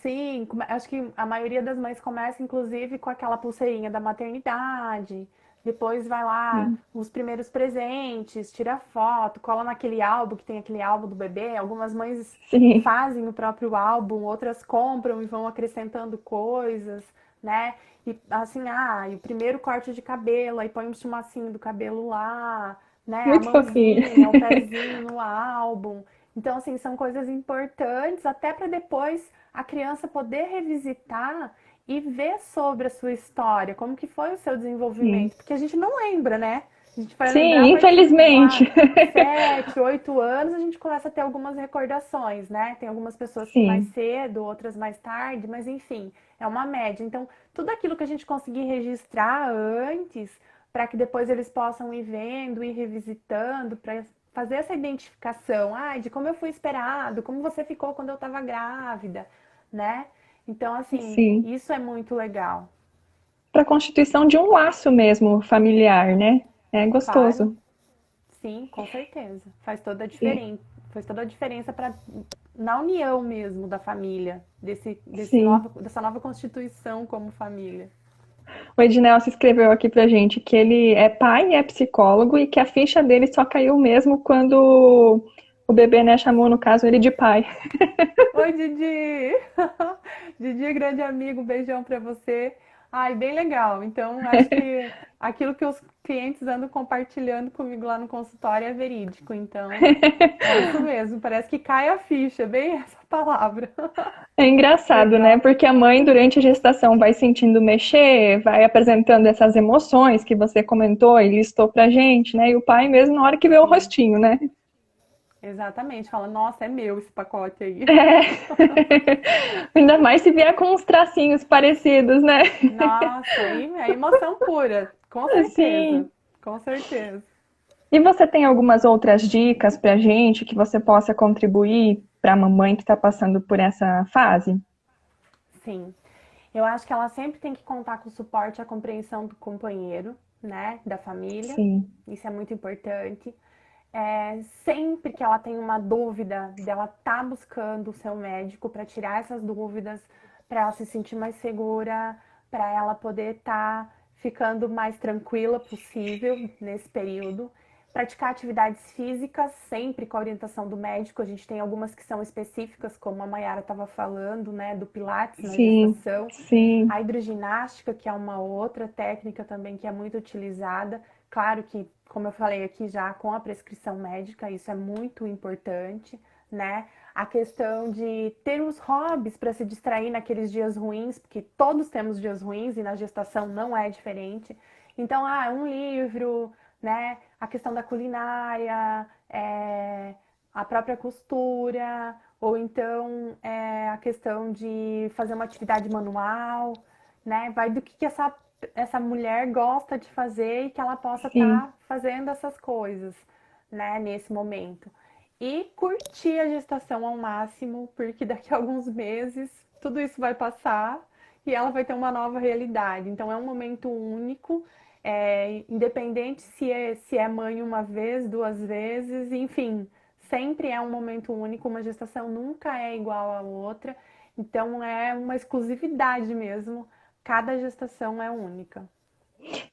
sim, acho que a maioria das mães começa, inclusive, com aquela pulseirinha da maternidade. Depois vai lá Sim, os primeiros presentes, tira foto, cola naquele álbum que tem aquele álbum do bebê. Algumas mães sim, fazem o próprio álbum, outras compram e vão acrescentando coisas, né? E assim, e o primeiro corte de cabelo, aí põe um chumacinho do cabelo lá, né? A muito fofinho. mãozinha, o pezinho no álbum. Então, assim, são coisas importantes até para depois a criança poder revisitar e ver sobre a sua história, como que foi o seu Sim, desenvolvimento, porque a gente não lembra, né? A gente vai lembrar a sim, partir de infelizmente. 7, 8 anos, a gente começa a ter algumas recordações, né? Tem algumas pessoas que mais Sim, cedo, outras mais tarde, mas enfim, é uma média. Então, tudo aquilo que a gente conseguir registrar antes, para que depois eles possam ir vendo, ir revisitando, para fazer essa identificação, de como eu fui esperado, como você ficou quando eu estava grávida, né? Então, assim, sim. isso é muito legal. Para a constituição de um laço mesmo familiar, né? É Claro, gostoso. sim, com certeza. Faz toda a E- diferença. Faz toda a diferença para na união mesmo da família, sim. dessa nova constituição como família. O Ednelson escreveu aqui pra gente que ele é pai e é psicólogo e que a ficha dele só caiu mesmo quando o bebê, né, chamou, no caso, ele de pai. Oi, Didi! Didi, grande amigo, um beijão para você. Ai, bem legal. Então, acho que aquilo que os clientes andam compartilhando comigo lá no consultório é verídico. Então, é isso mesmo. Parece que cai a ficha, é bem essa palavra. É engraçado, né? Legal. Porque a mãe, durante a gestação, vai sentindo mexer, vai apresentando essas emoções que você comentou e listou pra gente, né? E o pai mesmo, na hora que vê o Sim, rostinho, né? exatamente. Fala, nossa, é meu esse pacote aí. É. Ainda mais se vier com uns tracinhos parecidos, né? Nossa, aí é emoção pura. Com certeza. Sim. Com certeza. E você tem algumas outras dicas pra gente que você possa contribuir para a mamãe que está passando por essa fase? Sim. Eu acho que ela sempre tem que contar com o suporte e a compreensão do companheiro, né? Da família. Sim, Isso é muito importante. Sempre que ela tem uma dúvida, dela tá buscando o seu médico para tirar essas dúvidas, para ela se sentir mais segura, para ela poder estar ficando mais tranquila possível nesse período. Praticar atividades físicas sempre com a orientação do médico. A gente tem algumas que são específicas, como a Mayara estava falando, né, do Pilates na sim, gestação. sim, A hidroginástica, que é uma outra técnica também que é muito utilizada. Claro que, como eu falei aqui já, com a prescrição médica, isso é muito importante, né? A questão de ter os hobbies para se distrair naqueles dias ruins, porque todos temos dias ruins e na gestação não é diferente. Então, um livro, né? A questão da culinária, a própria costura, ou então a questão de fazer uma atividade manual, né? Vai do que essa mulher gosta de fazer e que ela possa Sim. estar fazendo essas coisas, né, nesse momento. E curtir a gestação ao máximo, porque daqui a alguns meses tudo isso vai passar e ela vai ter uma nova realidade. Então é um momento único, independente se é mãe uma vez, duas vezes, enfim, sempre é um momento único, uma gestação nunca é igual à outra. Então é uma exclusividade mesmo. Cada gestação é única.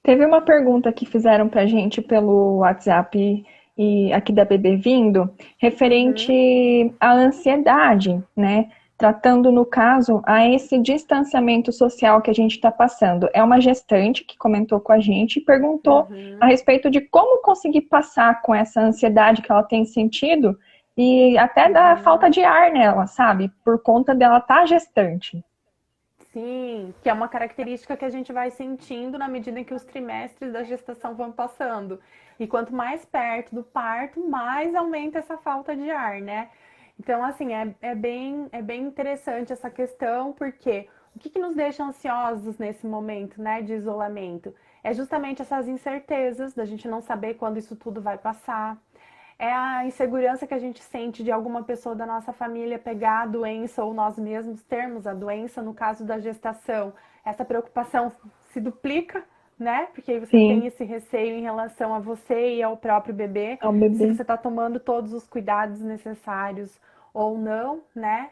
Teve uma pergunta que fizeram pra gente pelo WhatsApp e aqui da Bebê Vindo, Uhum, referente à ansiedade, né? Tratando, no caso, a esse distanciamento social que a gente está passando. É uma gestante que comentou com a gente e perguntou a uhum, respeito de como conseguir passar com essa ansiedade que ela tem sentido e até da falta uhum. de ar nela, sabe? Por conta dela estar gestante. Sim, que é uma característica que a gente vai sentindo na medida em que os trimestres da gestação vão passando. E quanto mais perto do parto, mais aumenta essa falta de ar, né? Então, assim, é bem interessante essa questão, porque o que nos deixa ansiosos nesse momento, né, de isolamento? É justamente essas incertezas da gente não saber quando isso tudo vai passar, é a insegurança que a gente sente de alguma pessoa da nossa família pegar a doença ou nós mesmos termos a doença. No caso da gestação, essa preocupação se duplica, né? Porque aí você tem Sim, esse receio em relação a você e ao próprio bebê, ao se bebê. você está tomando todos os cuidados necessários ou não, né?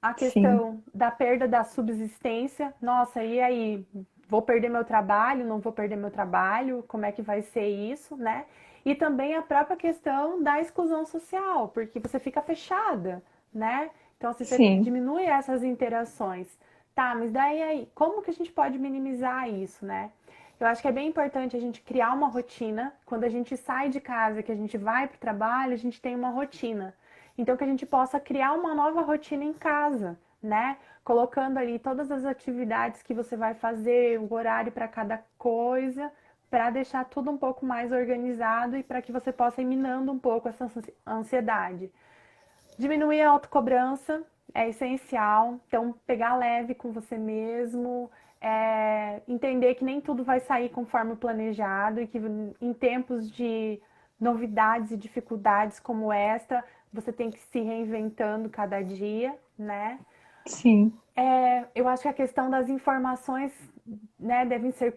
A Sim, questão da perda da subsistência, nossa, e aí? Vou perder meu trabalho? Não vou perder meu trabalho? Como é que vai ser isso, né? E também a própria questão da exclusão social, porque você fica fechada, né? Então, assim, você sim, diminui essas interações. Tá, mas daí aí, como que a gente pode minimizar isso, né? Eu acho que é bem importante a gente criar uma rotina. Quando a gente sai de casa, que a gente vai para o trabalho, a gente tem uma rotina. Então, que a gente possa criar uma nova rotina em casa, né? Colocando ali todas as atividades que você vai fazer, o horário para cada coisa, para deixar tudo um pouco mais organizado e para que você possa ir minando um pouco essa ansiedade. Diminuir a autocobrança é essencial, então pegar leve com você mesmo, entender que nem tudo vai sair conforme planejado e que em tempos de novidades e dificuldades como esta, você tem que se reinventando cada dia, né? sim. Eu acho que a questão das informações, né, devem ser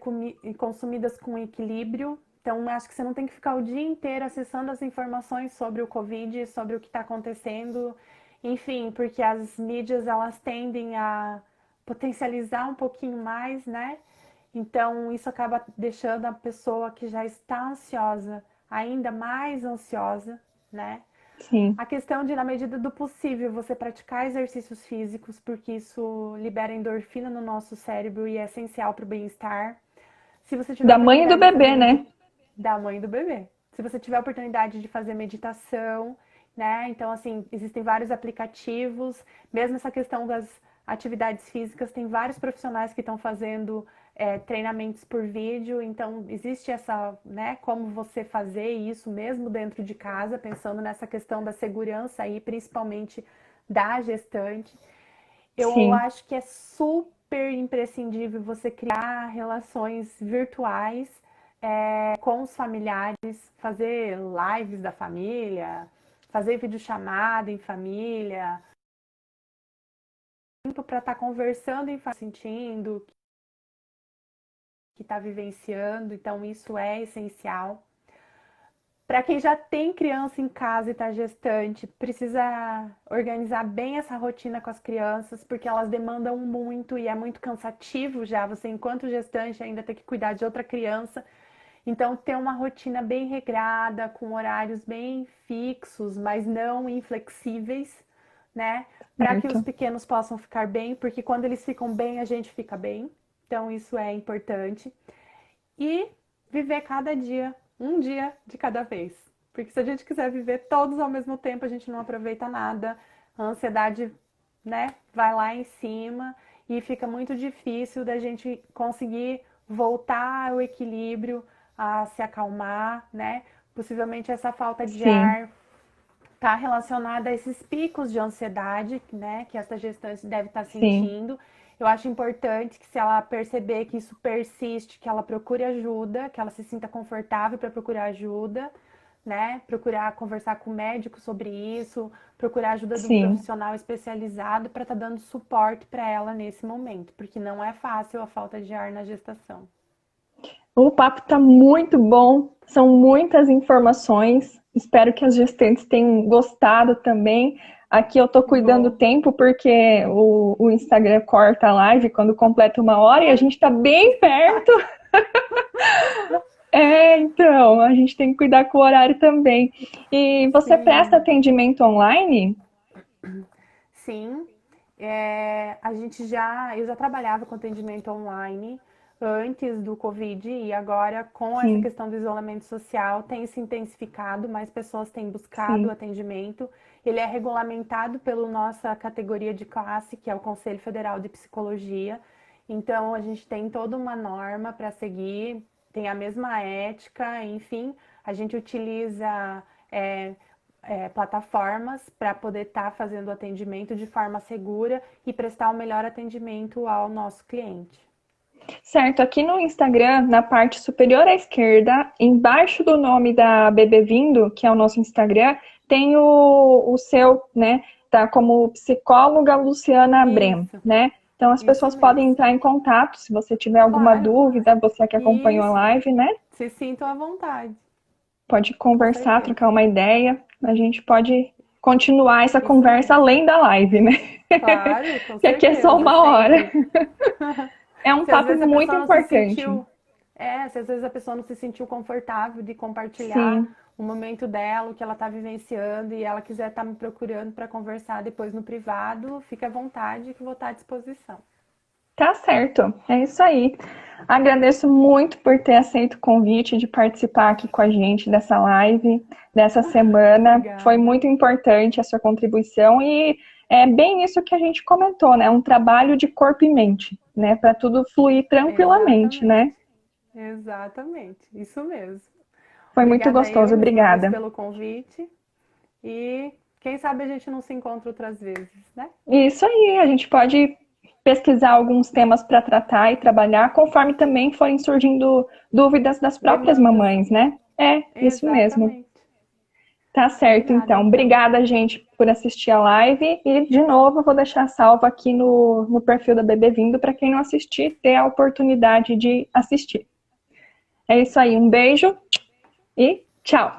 consumidas com equilíbrio. Então, acho que você não tem que ficar o dia inteiro acessando as informações sobre o Covid, sobre o que está acontecendo, enfim, porque as mídias elas tendem a potencializar um pouquinho mais, né? Então, isso acaba deixando a pessoa que já está ansiosa ainda mais ansiosa, né? Sim. A questão de, na medida do possível, você praticar exercícios físicos, porque isso libera endorfina no nosso cérebro e é essencial para o bem-estar. Se você tiver a Da mãe e do oportunidade de fazer bebê, né? da mãe e do bebê. Se você tiver a oportunidade de fazer meditação, né? Então, assim, existem vários aplicativos, mesmo essa questão das atividades físicas, tem vários profissionais que estão fazendo treinamentos por vídeo, então existe essa, né, como você fazer isso mesmo dentro de casa, pensando nessa questão da segurança aí, principalmente da gestante. Eu Sim. acho que é super imprescindível você criar relações virtuais com os familiares, fazer lives da família, fazer videochamada em família, tempo para estar conversando e sentindo, que está vivenciando, então isso é essencial. Para quem já tem criança em casa e está gestante, precisa organizar bem essa rotina com as crianças, porque elas demandam muito e é muito cansativo já. Você, enquanto gestante, ainda tem que cuidar de outra criança. Então, ter uma rotina bem regrada, com horários bem fixos, mas não inflexíveis, né? Para que os Certo. pequenos possam ficar bem, porque quando eles ficam bem, a gente fica bem. Então, isso é importante e viver cada dia, um dia de cada vez. Porque se a gente quiser viver todos ao mesmo tempo, a gente não aproveita nada. A ansiedade, né, vai lá em cima e fica muito difícil da gente conseguir voltar ao equilíbrio, a se acalmar, né? Possivelmente essa falta de Sim. ar está relacionada a esses picos de ansiedade, né, que essa gestante deve estar Sim, sentindo. Eu acho importante que, se ela perceber que isso persiste, que ela procure ajuda, que ela se sinta confortável para procurar ajuda, né? Procurar conversar com o médico sobre isso, procurar ajuda de um sim. profissional especializado para estar dando suporte para ela nesse momento, porque não é fácil a falta de ar na gestação. O papo está muito bom, são muitas informações. Espero que as gestantes tenham gostado também. Aqui eu estou Que cuidando do bom. tempo porque o Instagram corta a live quando completa 1 hora e a Ai, gente está bem perto. Então, a gente tem que cuidar com o horário também. E você presta sim. atendimento online? Sim, eu já trabalhava com atendimento online antes do Covid e agora com essa Sim, questão do isolamento social tem se intensificado, mais pessoas têm buscado o sim, atendimento. Ele é regulamentado pela nossa categoria de classe, que é o Conselho Federal de Psicologia. Então a gente tem toda uma norma para seguir, tem a mesma ética, enfim, a gente utiliza é, plataformas para poder estar fazendo o atendimento de forma segura e prestar o melhor atendimento ao nosso cliente. certo. Aqui no Instagram, na parte superior à esquerda, embaixo do nome da Bebê Vindo, que é o nosso Instagram, tem o seu, né? Tá como psicóloga Luciana Brem, Isso, né? Então as isso pessoas podem mesmo. entrar em contato se você tiver alguma Claro, dúvida, você que acompanhou a isso. live, né? Se sintam à vontade, Pode com conversar, certeza. trocar uma ideia. A gente pode continuar essa Isso conversa mesmo. além da live, né? Claro, com Que aqui é só certeza, 1 hora. sempre. É um Se às papo vezes a muito pessoa não se importante. sentiu, se às vezes a pessoa não se sentiu confortável de compartilhar Sim, o momento dela, o que ela está vivenciando e ela quiser estar me procurando para conversar depois no privado, fique à vontade que vou estar à disposição. tá certo. É isso aí. Agradeço muito por ter aceito o convite de participar aqui com a gente dessa live, dessa semana. Foi Obrigada. muito importante a sua contribuição e é bem isso que a gente comentou, né? Um trabalho de corpo e mente, né? Para tudo fluir tranquilamente, Exatamente. né? Exatamente. Isso mesmo. Foi muito Obrigada eu gostoso, mais uma vez obrigada. pelo convite e quem sabe a gente não se encontra outras vezes, né? Isso aí, a gente pode pesquisar alguns temas para tratar e trabalhar, conforme também forem surgindo dúvidas das próprias Demandas. mamães, né? É, isso mesmo. Exatamente. Tá certo, Combinado, então. então. Obrigada, gente, por assistir a live. E, de novo, eu vou deixar salvo aqui no perfil da Bebê Vindo para quem não assistir, ter a oportunidade de assistir. É isso aí, um beijo e tchau!